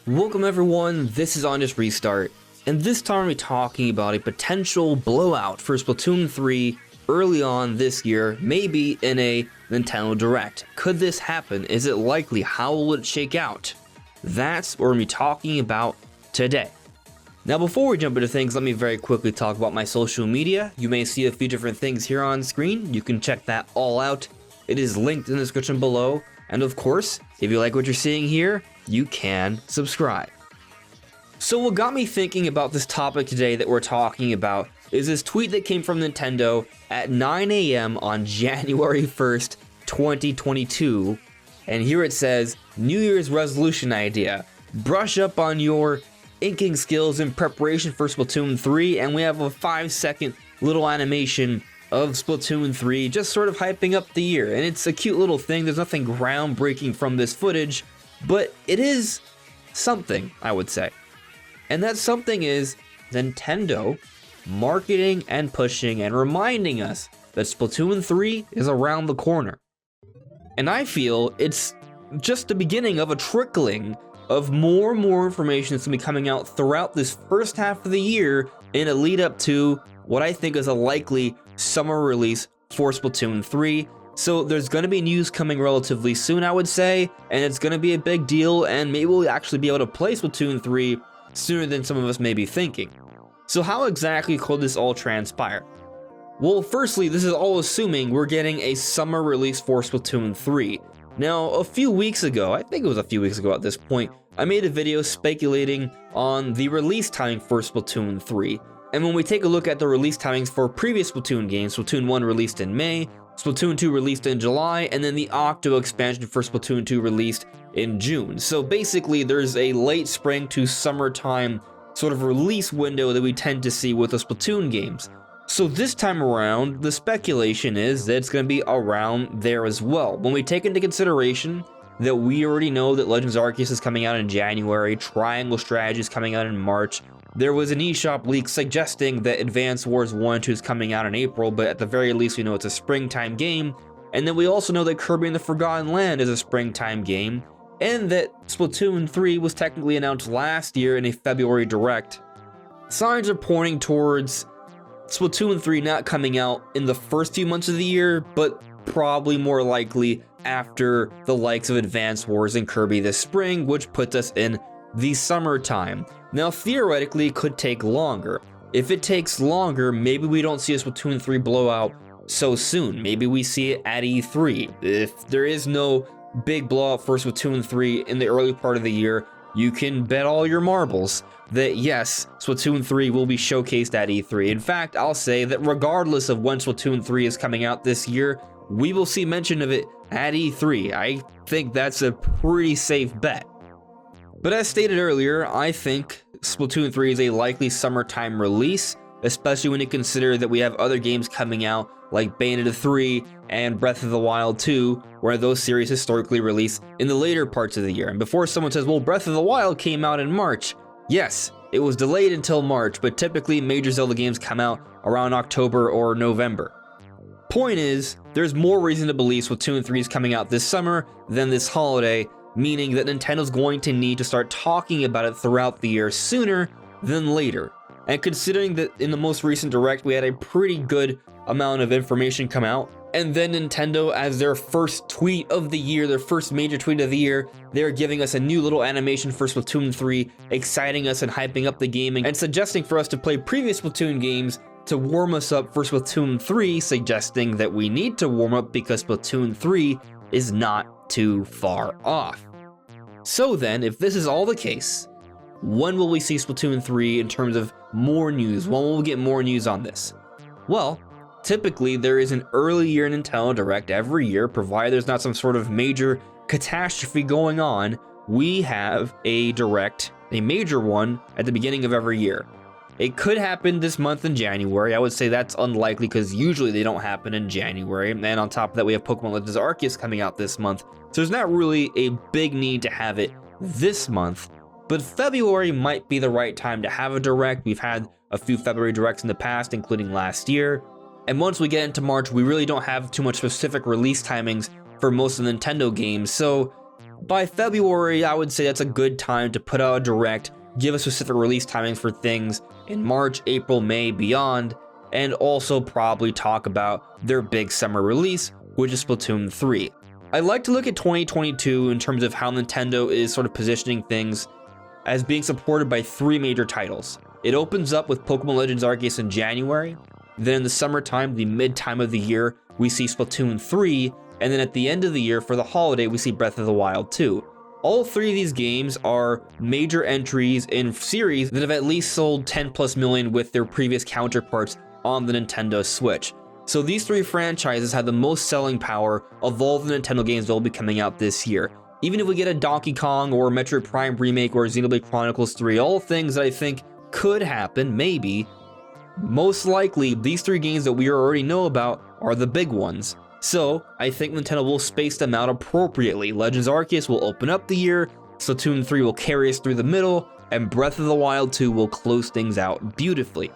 Welcome everyone, this is On Just Restart, and this time we're talking about a potential blowout for Splatoon 3 early on this year, maybe in a Nintendo Direct. Could this happen? Is it likely? How will it shake out? That's what we're going to be talking about today. Now before we jump into things, let me very quickly talk about my social media. You may see a few different things here on screen. You can check that all out. It is linked in the description below. And of course, if you like what you're seeing here, you can subscribe. So what got me thinking about this topic today that we're talking about is this tweet that came from Nintendo at 9 AM on January 1st, 2022. And here it says, New Year's resolution idea. Brush up on your inking skills in preparation for Splatoon 3. And we have a 5-second little animation of Splatoon 3, just sort of hyping up the year. And it's a cute little thing. There's nothing groundbreaking from this footage, but it is something, I would say. And that something is Nintendo marketing and pushing and reminding us that Splatoon 3 is around the corner. And I feel it's just the beginning of a trickling of more and more information that's going to be coming out throughout this first half of the year in a lead up to what I think is a likely summer release for Splatoon 3. So there's going to be news coming relatively soon, I would say, and it's going to be a big deal, and maybe we'll actually be able to play Splatoon 3 sooner than some of us may be thinking. So how exactly could this all transpire? Well, firstly, this is all assuming we're getting a summer release for Splatoon 3. Now, a few weeks ago, I think it was a few weeks ago at this point, I made a video speculating on the release timing for Splatoon 3. And when we take a look at the release timings for previous Splatoon games, Splatoon 1 released in May, Splatoon 2 released in July, and then the Octo expansion for Splatoon 2 released in June. So basically there's a late spring to summertime sort of release window that we tend to see with the Splatoon games. So this time around, the speculation is that it's going to be around there as well. When we take into consideration that we already know that Legends Arceus is coming out in January, Triangle Strategy is coming out in March, there was an eShop leak suggesting that Advance Wars 1 and 2 is coming out in April, but at the very least we know it's a springtime game, and then we also know that Kirby and the Forgotten Land is a springtime game, and that Splatoon 3 was technically announced last year in a February Direct. Signs are pointing towards Splatoon 3 not coming out in the first few months of the year, but probably more likely after the likes of Advance Wars and Kirby this spring, which puts us in the summertime. Now theoretically it could take longer. If it takes longer, maybe we don't see a Splatoon 3 blowout so soon. Maybe we see it at E3. If there is no big blowout for Splatoon 3 in the early part of the year, you can bet all your marbles that yes, Splatoon 3 will be showcased at E3. In fact, I'll say that regardless of when Splatoon 3 is coming out this year, we will see mention of it at E3. I think that's a pretty safe bet. But as stated earlier, I think Splatoon 3 is a likely summertime release, especially when you consider that we have other games coming out like Bayonetta 3 and Breath of the Wild 2, where those series historically release in the later parts of the year. And before someone says, well, Breath of the Wild came out in March. Yes, it was delayed until March, but typically major Zelda games come out around October or November. Point is, there's more reason to believe Splatoon 3 is coming out this summer than this holiday, meaning that Nintendo's going to need to start talking about it throughout the year sooner than later. And considering that in the most recent Direct we had a pretty good amount of information come out, and then Nintendo, as their first tweet of the year, their first major tweet of the year, they're giving us a new little animation for Splatoon 3, exciting us and hyping up the game, and suggesting for us to play previous Splatoon games to warm us up for Splatoon 3, suggesting that we need to warm up because Splatoon 3 is not too far off. So then, if this is all the case, when will we see Splatoon 3 in terms of more news? When will we get more news on this? Well, typically there is an early year Nintendo Direct every year, provided there's not some sort of major catastrophe going on. We have a Direct, a major one, at the beginning of every year. It could happen this month in January. I would say that's unlikely because usually they don't happen in January. And on top of that, we have Pokemon Legends Arceus coming out this month. So there's not really a big need to have it this month. But February might be the right time to have a Direct. We've had a few February Directs in the past, including last year. And once we get into March, we really don't have too much specific release timings for most of the Nintendo games. So by February, I would say that's a good time to put out a direct, give a specific release timing for things in March, April, May, beyond, and also probably talk about their big summer release, which is Splatoon 3. I like to look at 2022 in terms of how Nintendo is sort of positioning things as being supported by 3 major titles. It opens up with Pokemon Legends Arceus in January, then in the summertime, the mid-time of the year, we see Splatoon 3, and then at the end of the year for the holiday, we see Breath of the Wild 2. All 3 of these games are major entries in series that have at least sold 10 plus million with their previous counterparts on the Nintendo Switch. So these 3 franchises have the most selling power of all the Nintendo games that will be coming out this year. Even if we get a Donkey Kong or a Metroid Prime remake or Xenoblade Chronicles 3, all things that I think could happen, maybe, most likely these 3 games that we already know about are the big ones. So I think Nintendo will space them out appropriately. Legends Arceus will open up the year, Splatoon 3 will carry us through the middle, and Breath of the Wild 2 will close things out beautifully.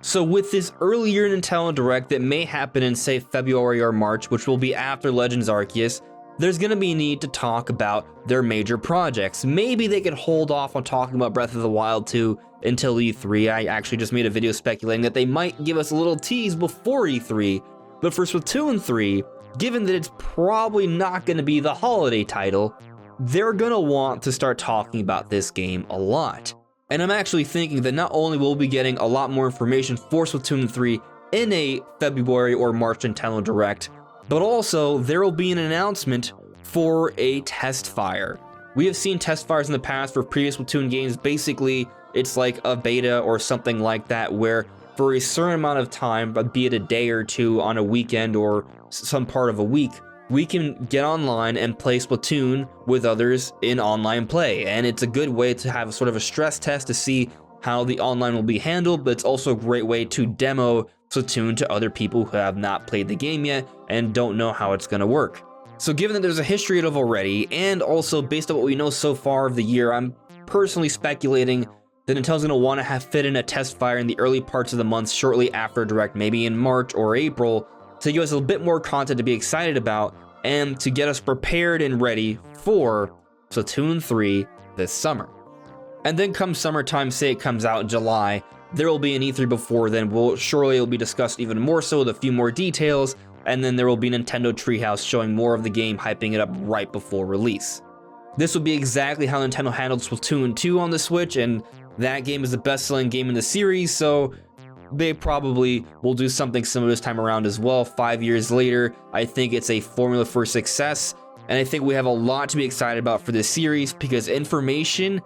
So with this earlier Nintendo Direct that may happen in, say, February or March, which will be after Legends Arceus, there's going to be a need to talk about their major projects. Maybe they could hold off on talking about Breath of the Wild 2 until E3. I actually just made a video speculating that they might give us a little tease before E3, but for Splatoon 3, given that it's probably not going to be the holiday title, they're going to want to start talking about this game a lot. And I'm actually thinking that not only will we be getting a lot more information for Splatoon 3 in a February or March Nintendo Direct, but also there will be an announcement for a test fire. We have seen test fires in the past for previous Splatoon games. Basically, it's like a beta or something like that where for a certain amount of time, be it a day or two on a weekend or some part of a week, we can get online and play Splatoon with others in online play. And it's a good way to have sort of a stress test to see how the online will be handled, but it's also a great way to demo Splatoon to other people who have not played the game yet and don't know how it's going to work. So given that there's a history of it already, and also based on what we know so far of the year, I'm personally speculating that Nintendo's going to want to fit in a test fire in the early parts of the month shortly after Direct, maybe in March or April, to give us a bit more content to be excited about and to get us prepared and ready for Splatoon 3 this summer. And then come summertime, say it comes out in July, there will be an E3 before then. Surely it'll be discussed even more so with a few more details, and then there will be Nintendo Treehouse showing more of the game, hyping it up right before release. This will be exactly how Nintendo handled Splatoon 2 on the Switch, and that game is the best-selling game in the series, so they probably will do something similar this time around as well. 5 years later, I think it's a formula for success, and I think we have a lot to be excited about for this series because information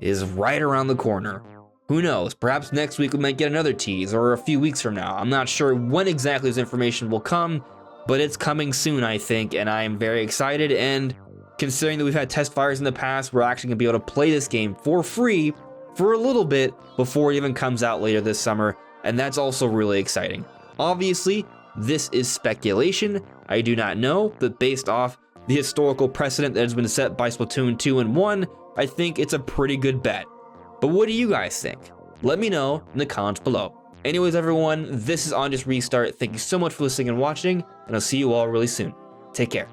is right around the corner. Who knows, perhaps next week we might get another tease, or a few weeks from now. I'm not sure when exactly this information will come, but it's coming soon, I think, and I am very excited, and considering that we've had test fires in the past, we're actually going to be able to play this game for free for a little bit before it even comes out later this summer, and that's also really exciting. Obviously, this is speculation, I do not know, but based off the historical precedent that has been set by Splatoon 2 and 1, I think it's a pretty good bet. But what do you guys think? Let me know in the comments below. Anyways, everyone, this is On Just Restart. Thank you so much for listening and watching, and I'll see you all really soon. Take care.